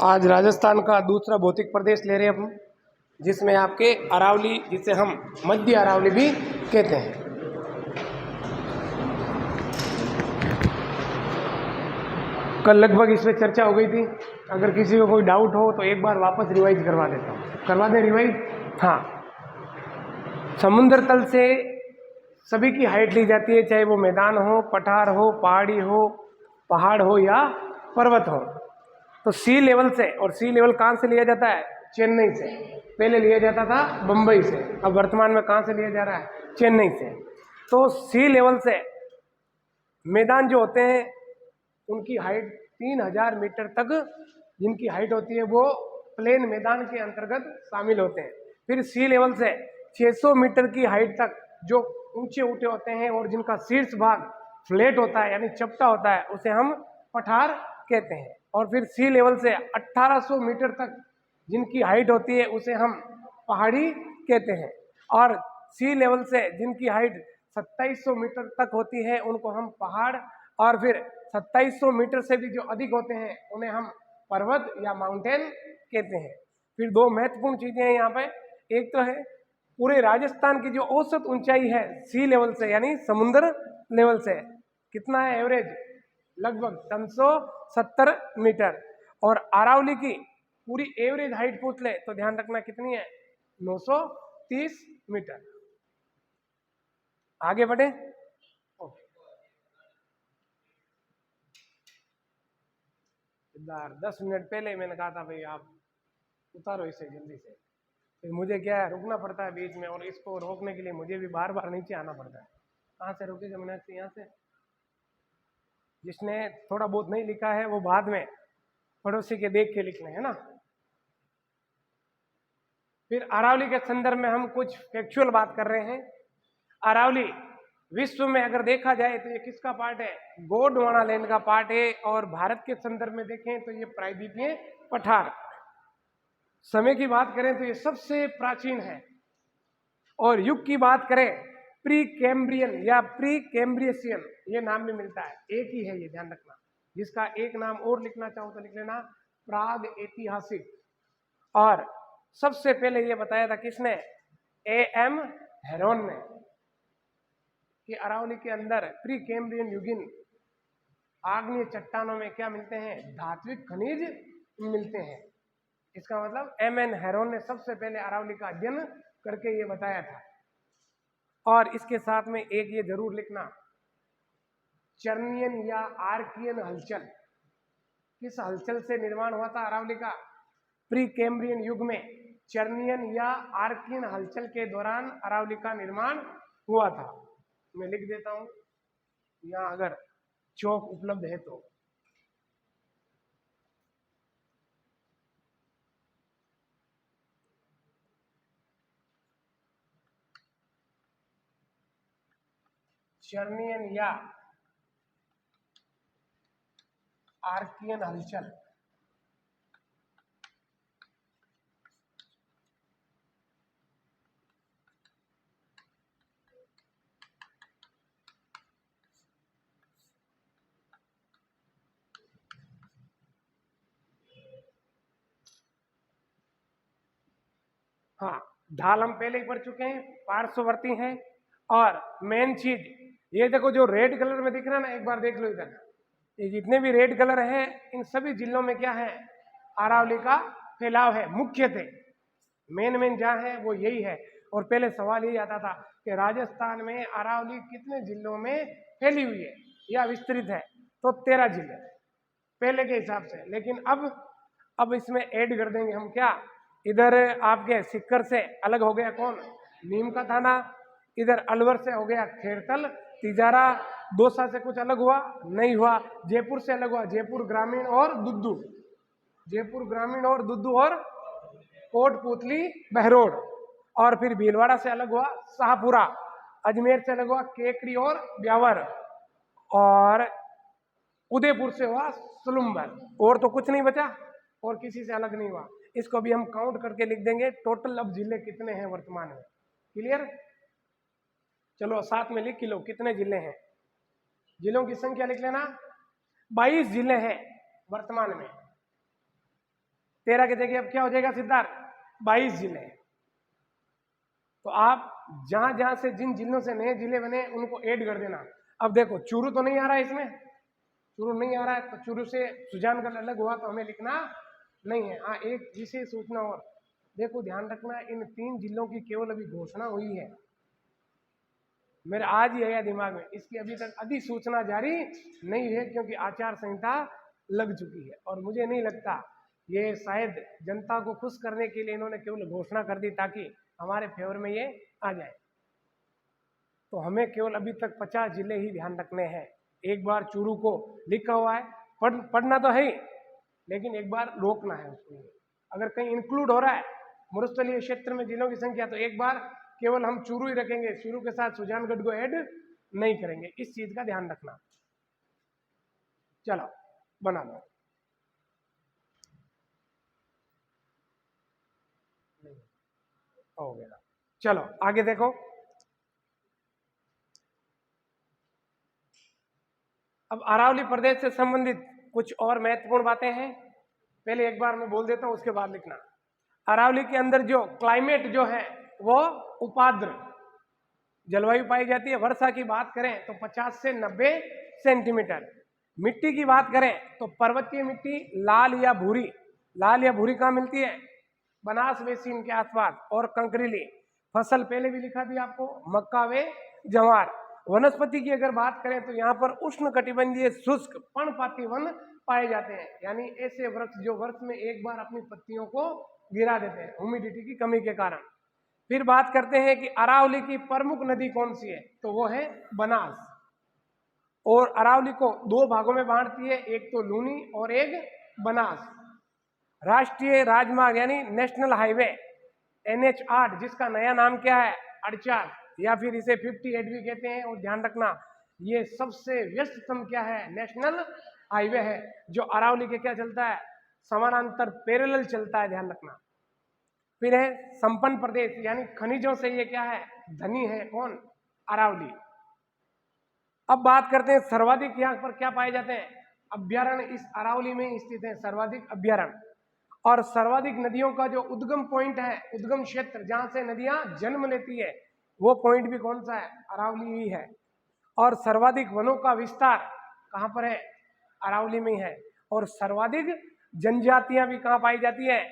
आज राजस्थान का दूसरा भौतिक प्रदेश ले रहे हैं हम, जिसमें आपके अरावली, जिसे हम मध्य अरावली भी कहते हैं। कल लगभग इस पर चर्चा हो गई थी। अगर किसी को कोई डाउट हो तो एक बार वापस रिवाइज करवा देता हूँ। करवा दें रिवाइज? हाँ, समुद्र तल से सभी की हाइट ली जाती है, चाहे वो मैदान हो, पठार हो, पहाड़ी हो, पहाड़ हो या पर्वत हो। तो सी लेवल से, और सी लेवल कहाँ से लिया जाता है? चेन्नई से। पहले लिया जाता था बम्बई से, अब वर्तमान में कहाँ से लिया जा रहा है? चेन्नई से। तो सी लेवल से मैदान जो होते हैं उनकी हाइट 3000 मीटर तक जिनकी हाइट होती है वो प्लेन मैदान के अंतर्गत शामिल होते हैं। फिर सी लेवल से 600 मीटर की हाइट तक जो ऊंचे ऊंचे होते हैं और जिनका शीर्ष भाग फ्लैट होता है यानी चपटा होता है, उसे हम पठार कहते हैं। और फिर सी लेवल से 1800 मीटर तक जिनकी हाइट होती है उसे हम पहाड़ी कहते हैं। और सी लेवल से जिनकी हाइट 2700 मीटर तक होती है उनको हम पहाड़, और फिर 2700 मीटर से भी जो अधिक होते हैं उन्हें हम पर्वत या माउंटेन कहते हैं। फिर दो महत्वपूर्ण चीजें हैं यहाँ पे। एक तो है पूरे राजस्थान की जो औसत ऊंचाई है सी लेवल से यानी समुद्र लेवल से कितना है एवरेज? लगभग 370 मीटर। और अरावली की पूरी एवरेज हाइट पूछ ले तो ध्यान रखना कितनी है? 930 मीटर। आगे बढ़े। 10 मिनट पहले मैंने कहा था भाई आप उतारो इसे जल्दी से, फिर मुझे क्या है रुकना पड़ता है बीच में, और इसको रोकने के लिए मुझे भी बार बार नीचे आना पड़ता है। कहाँ से रोकेगा? मैंने से यहाँ से। जिसने थोड़ा बहुत नहीं लिखा है वो बाद में पड़ोसी के देख के लिख लें, है ना। फिर अरावली के संदर्भ में हम कुछ फैक्चुअल बात कर रहे हैं। अरावली विश्व में अगर देखा जाए तो ये किसका पार्ट है? गोंडवाना लैंड का पार्ट है। और भारत के संदर्भ में देखें तो ये प्रायद्वीपीय पठार। समय की बात करें तो ये सबसे प्राचीन है। और युग की बात करें प्री कैम्ब्रियन या प्री कैम्ब्रियसियन, ये नाम भी मिलता है, एक ही है ये, ध्यान रखना। जिसका एक नाम और लिखना चाहो तो लिख लेना, प्राग ऐतिहासिक। और सबसे पहले ये बताया था किसने? A.M. हेरोन ने, कि अरावली के अंदर प्री कैम्ब्रियन युगीन आग्नेय चट्टानों में क्या मिलते हैं? धात्विक खनिज मिलते हैं। इसका मतलब M.N. हेरोन ने सबसे पहले अरावली का अध्ययन करके ये बताया था। और इसके साथ में एक ये जरूर लिखना, चर्नियन या आर्कियन हलचल, किस हलचल से निर्माण हुआ था अरावली का? प्री कैम्ब्रियन युग में चर्नियन या आर्कियन हलचल के दौरान अरावली का निर्माण हुआ था। मैं लिख देता हूं यहाँ अगर चौक उपलब्ध है तो। चर्नियन या आर्कियन हलचल हाँ, ढाल हम पहले ही पढ़ चुके हैं, पार्श्ववर्ती हैं। और मेन चीज ये देखो जो रेड कलर में दिख रहा है ना, एक बार देख लो इधर, ये जितने भी रेड कलर हैं इन सभी जिलों में क्या है? अरावली का फैलाव है। मुख्य थे मेन जहाँ है वो यही है। और पहले सवाल यही आता था कि राजस्थान में अरावली कितने जिलों में फैली हुई है या विस्तृत है? तो 13 जिले पहले के हिसाब से। लेकिन अब इसमें ऐड कर देंगे हम क्या? इधर आपके सिक्कर से अलग हो गया कौन? नीम का थाना। इधर अलवर से हो गया खेरतल, तिजारा। दौसा से कुछ अलग हुआ? नहीं हुआ। जयपुर से अलग हुआ जयपुर ग्रामीण और दुद्दू, जयपुर ग्रामीण और दुद्दू और कोटपुतली बहरोड। और फिर भीलवाड़ा से अलग हुआ शाहपुरा। अजमेर से अलग हुआ केकड़ी और ब्यावर। और उदयपुर से हुआ सुलुम्बर। और तो कुछ नहीं बचा, और किसी से अलग नहीं हुआ। इसको भी हम काउंट करके लिख देंगे टोटल अब जिले कितने हैं वर्तमान में। क्लियर? चलो साथ में लिख लो कितने जिले हैं। जिलों की संख्या लिख लेना, 22 जिले हैं वर्तमान में। 13 की जगह अब क्या हो जाएगा सिद्धार्थ, 22 जिले। तो आप जहां जहां से जिन जिलों से नए जिले बने उनको ऐड कर देना। अब देखो चूरू तो नहीं आ रहा है इसमें, चूरू नहीं आ रहा है, तो चूरू से सुजानगढ़ अलग हुआ तो हमें लिखना नहीं है। हाँ, एक विशेष सूचना और, देखो ध्यान रखना, इन 3 जिलों की केवल अभी घोषणा हुई है, मेरे आज ही आया दिमाग में, इसकी अभी तक अधिसूचना जारी नहीं है क्योंकि आचार संहिता लग चुकी है। और मुझे नहीं लगता, ये शायद जनता को खुश करने के लिए इन्होंने केवल घोषणा कर दी ताकि हमारे फेवर में ये आ जाए। तो हमें केवल अभी तक 50 जिले ही ध्यान रखने हैं। एक बार चूरू को लिखा हुआ है, पढ़ना तो है ही, लेकिन एक बार रोकना है उसको। अगर कहीं इंक्लूड हो रहा है मरुस्थलीय क्षेत्र में जिलों की संख्या, तो एक बार केवल हम चूरू ही रखेंगे, चूरू के साथ सुजानगढ़ को ऐड नहीं करेंगे। इस चीज का ध्यान रखना। चलो बना लो। हो गया, चलो आगे देखो। अब अरावली प्रदेश से संबंधित कुछ और महत्वपूर्ण बातें हैं, पहले एक बार मैं बोल देता हूं, उसके बाद लिखना। अरावली के अंदर जो क्लाइमेट जो है वो उपाद्र जलवायु पाई जाती है। वर्षा की बात करें तो 50 से 90 सेंटीमीटर। मिट्टी की बात करें तो पर्वतीय मिट्टी लाल या भूरी, लाल या भूरी कहाँ मिलती है, बनास बेसिन के आसपास, और कंकरीली। फसल पहले भी लिखा थी आपको, मक्का व जवार। वनस्पति की अगर बात करें तो यहाँ पर उष्ण कटिबंधीय शुष्क पर्णपाती वन पाए जाते हैं, यानी ऐसे वृक्ष जो वर्ष में एक बार अपनी पत्तियों को गिरा देते हैं ह्यूमिडिटी की कमी के कारण। फिर बात करते हैं कि अरावली की प्रमुख नदी कौन सी है, तो वो है बनास। और अरावली को 2 भागों में बांटती है, एक तो लूनी और एक बनास। राष्ट्रीय राजमार्ग यानी नेशनल हाईवे NH8, जिसका नया नाम क्या है 48, या फिर इसे 58 भी कहते हैं। और ध्यान रखना, ये सबसे व्यस्ततम क्या है, नेशनल हाईवे है, जो अरावली के क्या चलता है, समानांतर पैरेलल चलता है, ध्यान रखना। फिर है संपन्न प्रदेश, यानी खनिजों से ये क्या है, धनी है, कौन, अरावली। अब बात करते हैं सर्वाधिक यहाँ पर क्या पाए जाते हैं, अभ्यारण्य इस अरावली में स्थित है, सर्वाधिक अभ्यारण्य। और सर्वाधिक नदियों का जो उद्गम पॉइंट है, उद्गम क्षेत्र जहां से नदियां जन्म लेती है, वो पॉइंट भी कौन सा है, अरावली ही है। और सर्वाधिक वनों का विस्तार कहां पर है, अरावली में ही है। और सर्वाधिक जनजातियां भी कहां पाई जाती है,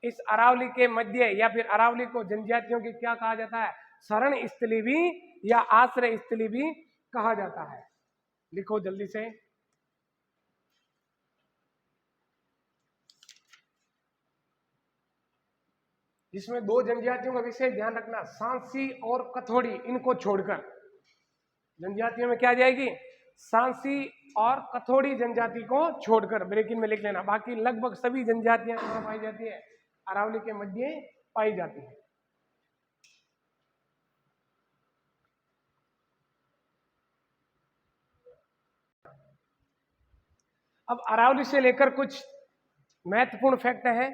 इस अरावली के मध्य, या फिर अरावली को जनजातियों की क्या कहा जाता है, शरण स्थली भी या आश्रय स्थली भी कहा जाता है। लिखो जल्दी से। जिसमें 2 जनजातियों का विशेष ध्यान रखना, सांसी और कथोड़ी, इनको छोड़कर जनजातियों में क्या आ जाएगी, सांसी और कथोड़ी जनजाति को छोड़कर ब्रेकिंग में लिख लेना। बाकी लगभग सभी जनजातियां कहां पाई जाती है, अरावली के मध्य पाई जाती है। अब अरावली से लेकर कुछ महत्वपूर्ण फैक्ट है।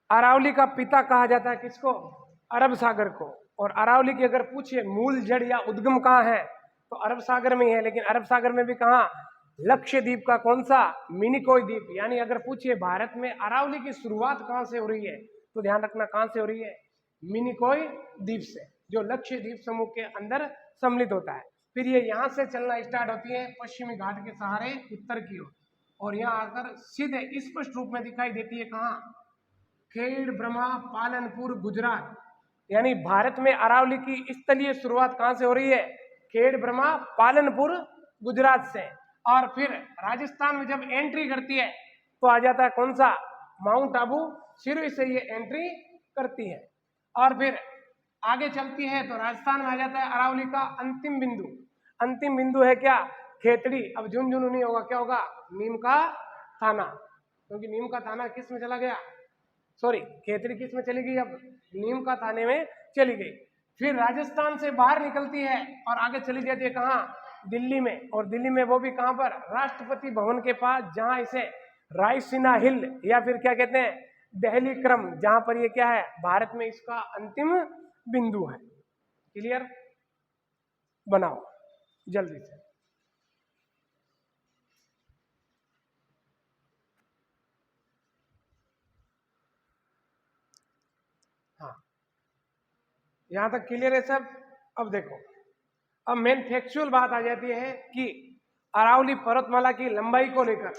अरावली का पिता कहा जाता है किसको, अरब सागर को। और अरावली की अगर पूछिए मूल जड़ या उद्गम कहाँ है, तो अरब सागर में ही है। लेकिन अरब सागर में भी कहाँ, लक्षद्वीप का कौन सा, मिनिकोय द्वीप। यानी अगर पूछिए भारत में अरावली की शुरुआत कहाँ से हो रही है, तो ध्यान रखना कहाँ से हो रही है, मिनिकोय द्वीप से, जो लक्षद्वीप समूह के अंदर सम्मिलित होता है। फिर ये यहाँ से चलना स्टार्ट होती है पश्चिमी घाट के सहारे उत्तर की ओर, और यहाँ आकर सीधे स्पष्ट रूप में दिखाई देती है कहाँ, खेड़ ब्रह्मा पालनपुर गुजरात। यानी भारत में अरावली की स्थलीय शुरुआत कहां से हो रही है, खेड़ ब्रह्मा पालनपुर गुजरात से। और फिर राजस्थान में जब एंट्री करती है तो आ जाता है कौन सा, माउंट आबू, सिरोही से ये एंट्री करती है। और फिर आगे चलती है तो राजस्थान में आ जाता है अरावली का अंतिम बिंदु। अंतिम बिंदु है क्या, खेतड़ी। अब झुंझुनू नहीं होगा, क्या होगा, नीम का थाना, क्योंकि नीम का थाना किस में चला गया, सॉरी खेतड़ी किस में चली गई, अब नीम का थाने में चली गई। फिर राजस्थान से बाहर निकलती है और आगे चली जाती है कहाँ, दिल्ली में। और दिल्ली में वो भी कहाँ पर, राष्ट्रपति भवन के पास, जहां इसे रायसीना हिल या फिर क्या कहते हैं, दहली क्रम, जहां पर ये क्या है, भारत में इसका अंतिम बिंदु है। क्लियर, बनाओ जल्दी से। हाँ, यहां तक क्लियर है सब। अब देखो, अब मेन फैक्चुअल बात आ जाती है कि अरावली पर्वतमाला की लंबाई को लेकर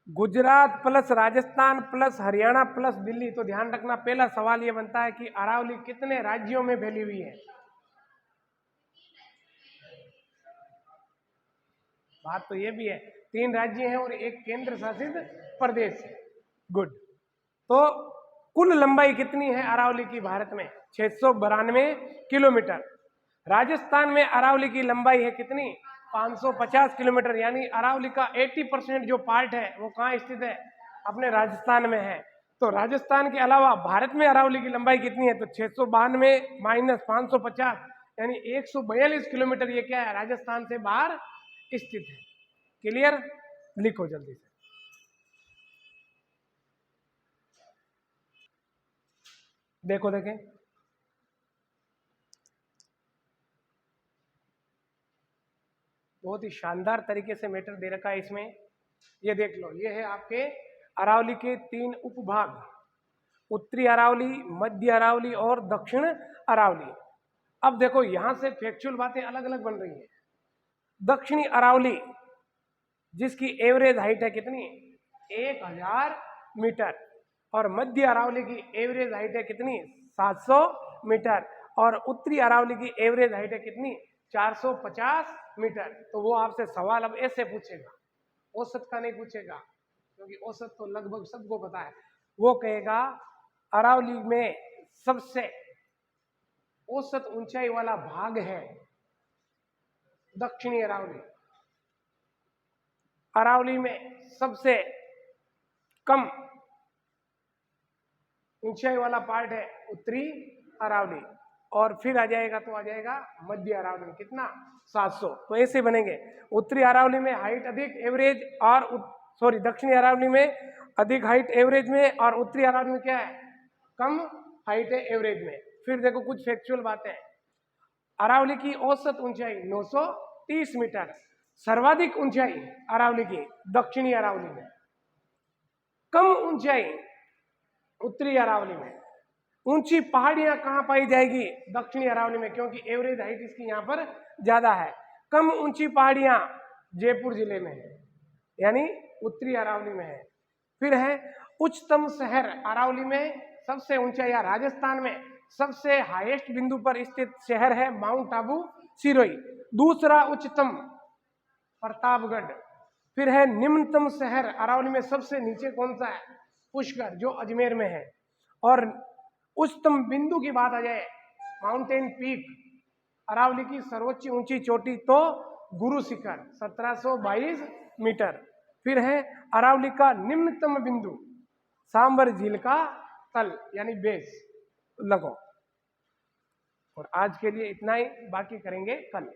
Gujarat plus Rajasthan plus Haryana plus Delhi, तो ध्यान रखना पहला सवाल यह बनता है कि अरावली कितने राज्यों में फैली हुई है। बात तो ये भी है, 3 राज्य हैं और 1 केंद्र शासित प्रदेश है। गुड। तो कुल लंबाई कितनी है अरावली की भारत में? 692 किलोमीटर। राजस्थान में अरावली की लंबाई है कितनी? 550 किलोमीटर। यानी अरावली का 80% जो पार्ट है वो कहाँ स्थित है? अपने राजस्थान में है। तो राजस्थान के अलावा भारत में अरावली की लंबाई कितनी है? तो 692 माइनस 550 यानी 142 किलोमीटर। ये क्या है? राजस्थान से बाहर स्थित है। क्लियर? लिखो जल्दी से। देखो देखें, बहुत ही शानदार तरीके से मैटर दे रखा है इसमें। ये देख लो, ये है आपके अरावली के 3 उपभाग, उत्तरी अरावली, मध्य अरावली और दक्षिण अरावली। अब देखो यहां से फैक्चुअल बातें अलग अलग बन रही हैं। दक्षिणी अरावली जिसकी एवरेज हाइट है कितनी? 1000 मीटर। और मध्य अरावली की एवरेज हाइट है कितनी? 700 मीटर। और उत्तरी अरावली की एवरेज हाइट है कितनी? 450 मीटर। तो वो आपसे सवाल अब ऐसे पूछेगा, औसत का नहीं पूछेगा, क्योंकि औसत तो लगभग सबको पता है। वो कहेगा अरावली में सबसे औसत ऊंचाई वाला भाग है दक्षिणी अरावली। अरावली में सबसे कम ऊंचाई वाला पार्ट है उत्तरी अरावली। और फिर आ जाएगा तो आ जाएगा मध्य अरावली में कितना? 700। तो ऐसे बनेंगे, उत्तरी अरावली में हाइट अधिक एवरेज और सॉरी दक्षिणी अरावली में अधिक हाइट एवरेज में, और उत्तरी अरावली में क्या है? कम हाइट है एवरेज में। फिर देखो कुछ फैक्चुअल बातें। अरावली की औसत ऊंचाई 930 मीटर। सर्वाधिक ऊंचाई अरावली की दक्षिणी अरावली में, कम ऊंचाई उत्तरी अरावली में। ऊंची पहाड़ियां कहां पाई जाएगी? दक्षिणी अरावली में, क्योंकि एवरेज हाइट इसकी यहां पर ज्यादा है। कम ऊंची पहाड़ियां जयपुर जिले में है, यानी उत्तरी अरावली में है। फिर है उच्चतम शहर अरावली में सबसे ऊंचा, या राजस्थान में सबसे हाईएस्ट बिंदु पर स्थित शहर है माउंट आबू सिरोही। दूसरा उच्चतम प्रतापगढ़। फिर है निम्नतम शहर अरावली में सबसे नीचे कौन सा है? पुष्कर, जो अजमेर में है। और उच्चतम बिंदु की बात आ जाए, माउंटेन पीक, अरावली की सर्वोच्च ऊंची चोटी तो गुरु शिखर 1722 मीटर। फिर है अरावली का निम्नतम बिंदु सांबर झील का तल, यानी बेस लगो। और आज के लिए इतना ही, बाकी करेंगे कल।